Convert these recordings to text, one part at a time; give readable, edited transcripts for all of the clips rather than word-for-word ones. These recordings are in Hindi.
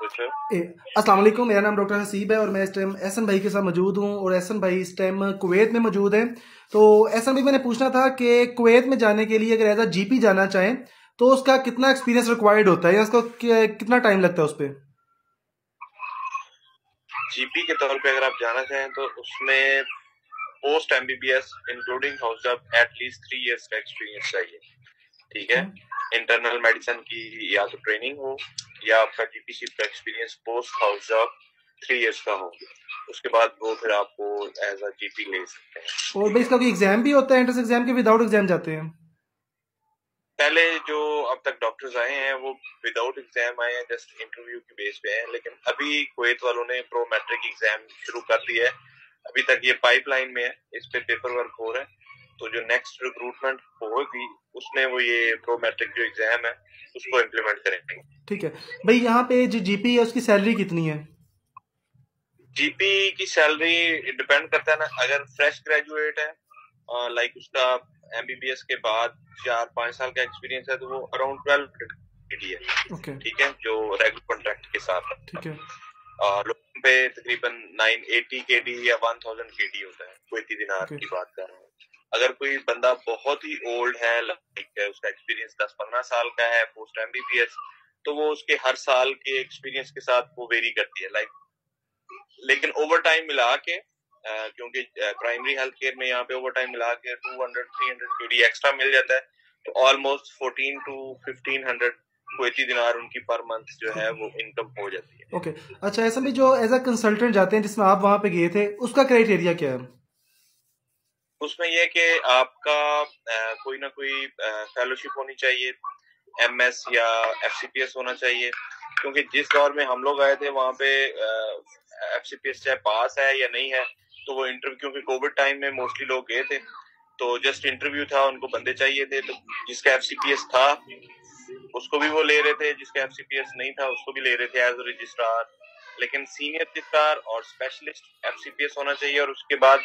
पूछो। अस्सलाम वालेकुम, मेरा नाम डॉक्टर हसीब है और मैं इस टाइम एहसन भाई के साथ मौजूद हूँ और एहसन भाई इस टाइम कुवैत में मौजूद हैं। तो एहसन भाई, मैंने पूछना था कि कुवैत में जाने के लिए अगर एज अ जीपी जाना चाहें तो उसका कितना एक्सपीरियंस रिक्वायर्ड होता है या उसका कितना टाइम लगता है उस पर? जीपी के तौर पे अगर आप जाना चाहें तो उसमें post MBBS including house job at least 3 years का एक्सपीरियंस चाहिए। ठीक है, इंटरनल मेडिसिन की या तो ट्रेनिंग हो या आपका जीपीसी का experience post house job 3 years का हो, उसके बाद वो फिर आपको एज अ जीपी ले सकते हैं। और भाई इसका कोई एग्जाम भी होता है एंट्रेंस एग्जाम के विदाउट एग्जाम जाते हैं? पहले जो अब तक डॉक्टर्स आए हैं वो विदाउट एग्जाम आए हैं, जस्ट इंटरव्यू की बेस पे हैं। लेकिन अभी कुवैत वालों ने प्रो मैट्रिक एग्जाम शुरू कर दिया है। अभी तक ये पाइपलाइन में है, इस पे पेपर वर्क हो रहा है। तो जो नेक्स्ट रिक्रूटमेंट होगी उसमें वो ये प्रो मैट्रिक जो एग्जाम है उसको इम्प्लीमेंट करेंगे। ठीक है भाई, यहाँ पे जो जीपी है उसकी सैलरी कितनी है? जीपी की सैलरी डिपेंड करता है ना, अगर फ्रेश ग्रेजुएट है लाइक उसका एमबीबीएस के बाद 4-5 साल का एक्सपीरियंस है तो वो अराउंड 12 है। ओके, ठीक है, जो रेगुलर कॉन्ट्रैक्ट के साथ है। ठीक है। लोगों पे तकरीबन 980 केडी या 1000 केडी होता है, कुवैती दिनार ओके, की बात कर रहा हूँ। अगर कोई बंदा बहुत ही ओल्ड है, लाइक उसका एक्सपीरियंस 10-15 साल का है पोस्ट एमबीबीएस, तो वो उसके हर साल के एक्सपीरियंस के साथ वो वेरी करती है लाइक। लेकिन ओवर टाइम मिला के क्योंकि प्राइमरी हेल्थ केयर में यहाँ पे ओवर टाइम मिला के 200-300 केडी एक्स्ट्रा मिल जाता है, तो ऑलमोस्ट 14 to 1500 कुवैती दिनार उनकी पर मंथ जो है वो इनकम हो जाती है। ओके। अच्छा, ऐसा भी जो एज अ कंसल्टेंट जाते हैं जिसमें आप वहाँ पे गए थे, उसका क्राइटेरिया क्या है? उसमें यह कि आपका कोई ना कोई फेलोशिप होनी चाहिए, एमएस या एफसीपीएस होना चाहिए। क्योंकि जिस दौर में हम लोग आए थे वहां पे एफसीपीएस चाहे पास है या नहीं है, तो वो इंटरव्यू, क्योंकि कोविड टाइम में मोस्टली लोग गए थे तो जस्ट इंटरव्यू था, उनको बंदे चाहिए थे। तो जिसका एफसीपीएस था उसको भी वो ले रहे थे, जिसका एफसीपीएस नहीं था उसको भी ले रहे थे एज रजिस्ट्रार। लेकिन सीनियर रजिस्ट्रार और स्पेशलिस्ट एफसीपीएस होना चाहिए और उसके बाद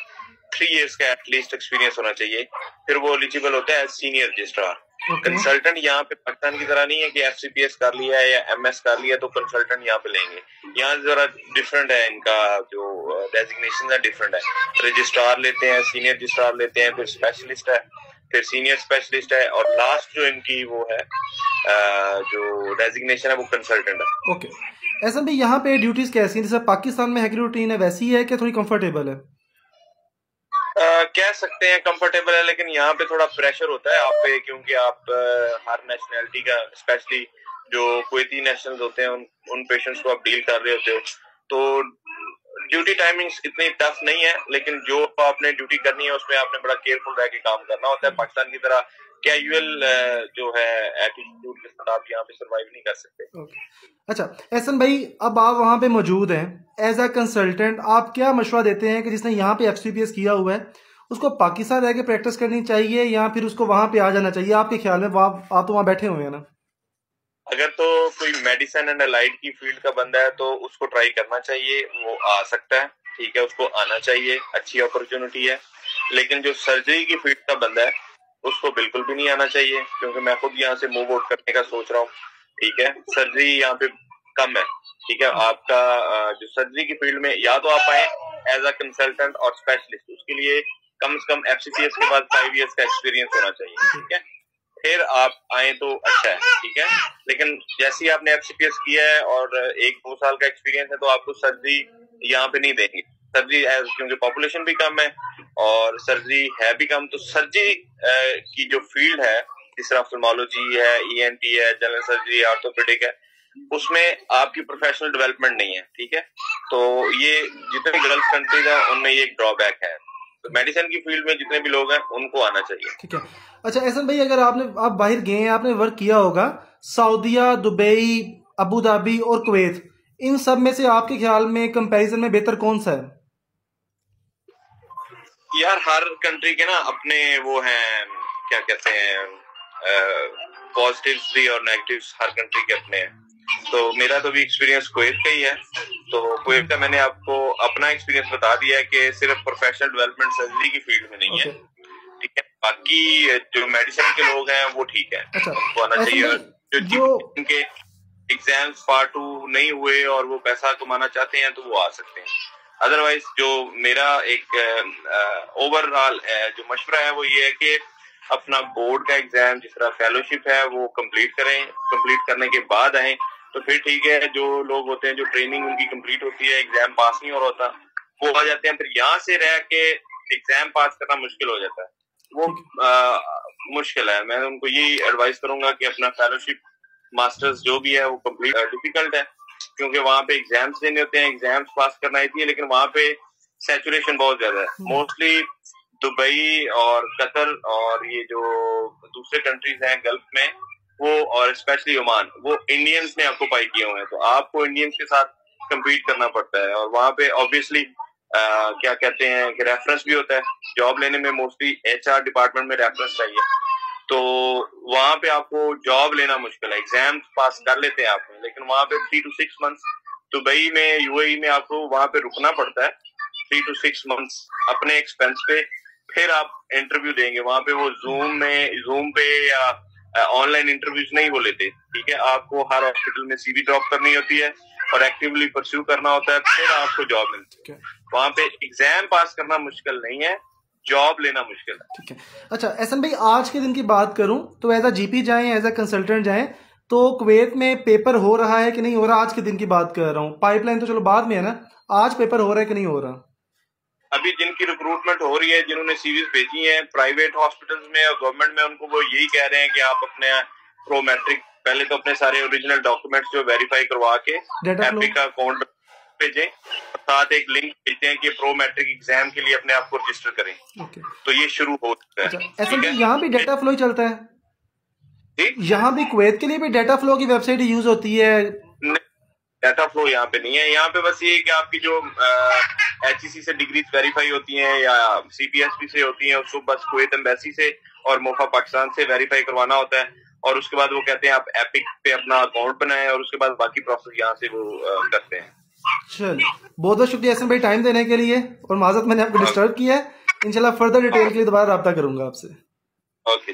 3 इयर्स का एटलीस्ट एक्सपीरियंस होना चाहिए, फिर वो एलिजिबल होता है एज सीनियर रजिस्ट्रार। कंसल्टेंट यहाँ पे पाकिस्तान की तरह नहीं है कि एफसीपीएस कर लिया है या एमएस कर लिया तो कंसल्टेंट यहाँ पे लेंगे। यहाँ जरा डिफरेंट है, इनका जो डेजिग्नेशन है डिफरेंट है। रजिस्ट्रार लेते हैं, सीनियर रजिस्ट्रार लेते हैं, फिर स्पेशलिस्ट है, फिर सीनियर स्पेशलिस्ट है, और लास्ट जो इनकी वो है जो डेजिग्नेशन है वो कंसल्टेंट है। ओके। ऐसा भी यहाँ पे ड्यूटीज कैसी हैं? जैसे पाकिस्तान में है कि रूटीन है वैसी है कि थोड़ी कंफर्टेबल है? कह सकते हैं कंफर्टेबल है, लेकिन यहाँ पे थोड़ा प्रेशर होता है आप पे, क्योंकि आप हर नेशनैलिटी का, स्पेशली जो कुवैती नेशनल्स होते हैं उन पेशेंट्स को आप डील कर रहे होते हो। तो ड्यूटी टाइमिंग्स इतनी टफ नहीं है, लेकिन जो आपने ड्यूटी करनी है उसमें आपने बड़ा केयरफुल रह के काम करना होता है। पाकिस्तान की तरह कैजुअल जो है एटीट्यूड के साथ आप यहाँ पे सर्वाइव नहीं कर सकते। अच्छा एहसन भाई, अब आप वहाँ पे मौजूद हैं एज अ कंसल्टेंट, आप क्या मशवरा देते हैं कि जिसने यहाँ पे एफसीपीएस किया हुआ है उसको पाकिस्तान रह के प्रैक्टिस करनी चाहिए या फिर उसको वहाँ पे आ जाना चाहिए? आपके ख्याल में आप तो वहाँ बैठे हुए हैं ना। अगर तो कोई मेडिसिन एंड अलाइड की फील्ड का बंदा है तो उसको ट्राई करना चाहिए, वो आ सकता है। ठीक है, उसको आना चाहिए, अच्छी अपॉर्चुनिटी है। लेकिन जो सर्जरी की फील्ड का बंदा है उसको बिल्कुल भी नहीं आना चाहिए, क्योंकि मैं खुद यहाँ से मूव आउट करने का सोच रहा हूँ। ठीक है, सर्जरी यहाँ पे कम है। ठीक है, आपका जो सर्जरी की फील्ड में या तो आप आए एज अ कंसल्टेंट और स्पेशलिस्ट, उसके लिए कम से कम एफसीपीएस के बाद 5 इयर्स का एक्सपीरियंस होना चाहिए। ठीक है, फिर आप आए तो अच्छा है। ठीक है, लेकिन जैसे ही आपने एफसीपीएस किया है और 1-2 साल का एक्सपीरियंस है तो आपको सर्जरी यहाँ पे नहीं देंगे। सर्जरी क्योंकि पॉपुलेशन भी कम है और सर्जरी है भी कम, तो सर्जरी की जो फील्ड है, जिस तरह ऑफ्थल्मोलॉजी है, ईएनटी है, जनरल सर्जरी, ऑर्थोपेडिक है, उसमें आपकी प्रोफेशनल डेवलपमेंट नहीं है। ठीक है, तो ये जितने गल्फ कंट्रीज है उनमें ये एक ड्रॉबैक है। तो मेडिसिन की फील्ड में जितने भी लोग हैं उनको आना चाहिए। ठीक है। अच्छा एहसन भाई, अगर आप बाहर गए हैं, आपने वर्क किया होगा सऊदीया, दुबई, अबू धाबी और कुवैत, इन सब में से आपके ख्याल में कंपैरिजन में बेहतर कौन सा है? यार हर कंट्री के ना अपने वो हैं, क्या कहते हैं, पॉजिटिव्स भी और नेगेटिव्स हर कंट्री के अपने हैं। तो मेरा तो भी एक्सपीरियंस कुवैत का ही है। तो कुवैत का मैंने आपको अपना एक्सपीरियंस बता दिया है कि सिर्फ प्रोफेशनल डेवलपमेंट सर्जरी की फील्ड में नहीं है। ठीक है, बाकी जो मेडिसिन के लोग हैं वो ठीक है, अच्छा, उनको आना चाहिए। जो एग्जाम्स पार्ट 2 नहीं हुए और वो पैसा कमाना चाहते हैं तो वो आ सकते हैं। अदरवाइज जो मेरा एक ओवरऑल जो मशवरा है वो ये है कि अपना बोर्ड का एग्जाम जिस तरह फेलोशिप है वो कंप्लीट करें, कंप्लीट करने के बाद आए तो फिर ठीक है। जो लोग होते हैं जो ट्रेनिंग उनकी कंप्लीट होती है, एग्जाम पास नहीं हो रहा होता, वो आ जाते हैं, फिर यहाँ से रह के एग्जाम पास करना मुश्किल हो जाता है, वो मुश्किल है। मैं उनको यही एडवाइस करूंगा कि अपना फेलोशिप मास्टर्स जो भी है वो कंप्लीट डिफिकल्ट है क्योंकि वहां पे एग्जाम्स देने होते हैं, एग्जाम्स पास करना होती है, लेकिन वहां पे सैचुरेशन बहुत ज्यादा है। मोस्टली दुबई और कतर और ये जो दूसरे कंट्रीज हैं गल्फ में वो, और स्पेशली ओमान, वो इंडियंस ने ऑक्यूपाई किए हुए हैं, तो आपको इंडियंस के साथ कम्पीट करना पड़ता है। और वहां पे ऑब्वियसली क्या कहते हैं कि रेफरेंस भी होता है। जॉब लेने में मोस्टली HR डिपार्टमेंट में रेफरेंस चाहिए, तो वहां पे आपको जॉब लेना मुश्किल है। एग्जाम पास कर लेते हैं आप, लेकिन वहां पे 3 to 6 मंथ्स दुबई में, UAE में आपको वहां पे रुकना पड़ता है 3 to 6 मंथ्स अपने एक्सपेंस पे, फिर आप इंटरव्यू देंगे। वहां पे वो जूम पे या ऑनलाइन इंटरव्यूज नहीं वो लेते, ठीक है। आपको हर हॉस्पिटल में CV ड्रॉप करनी होती है और एक्टिवली परस्यू करना होता है, फिर आपको जॉब मिलती है। वहां पे एग्जाम पास करना मुश्किल नहीं है, जॉब लेना मुश्किल है। ठीक है। अच्छा एहसन भाई, आज के दिन की बात करूं तो एज अ GP जाएं, एज अ कंसल्टेंट जाएं, तो कुवैत में पेपर हो रहा है कि नहीं हो रहा? आज के दिन की बात कर रहा हूँ, पाइपलाइन तो चलो बाद में है ना, आज पेपर हो रहा है कि नहीं हो रहा? अभी जिनकी रिक्रूटमेंट हो रही है, जिन्होंने CVs भेजी हैं प्राइवेट हॉस्पिटल्स में और गवर्नमेंट में, उनको वो यही कह रहे हैं कि आप अपने प्रो मैट्रिक पहले तो अपने सारे ओरिजिनल डॉक्यूमेंट्स जो वेरीफाई करवा के एपिक का अकाउंट भेजें, साथ एक लिंक भेजते हैं कि प्रो मैट्रिक एग्जाम के लिए अपने आप को रजिस्टर करें। तो ये शुरू हो चुका है। ऐसा यहाँ भी डाटा फ्लो ही चलता है? यहाँ भी कुवैत के लिए भी डाटा फ्लो की वेबसाइट यूज होती है? डाटा फ्लो यहाँ पे नहीं है। यहाँ पे बस ये कि आपकी जो HEC से डिग्रीज वेरीफाई होती हैं या CPSP से होती हैं, उसको बस कुवैत एम्बेसी से और मोफा पाकिस्तान से वेरीफाई करवाना होता है, और उसके बाद वो कहते हैं आप एपिक पे अपना अकाउंट बनाएं, और उसके बाद बाकी प्रोसेस यहाँ से वो करते हैं। चलिए, बहुत बहुत शुक्रिया एहसन भाई टाइम देने के लिए, और माजरत मैंने आपको डिस्टर्ब किया है। इंशाल्लाह फर्दर डिटेल के लिए दोबारा रब्ता करूंगा आपसे। ओके।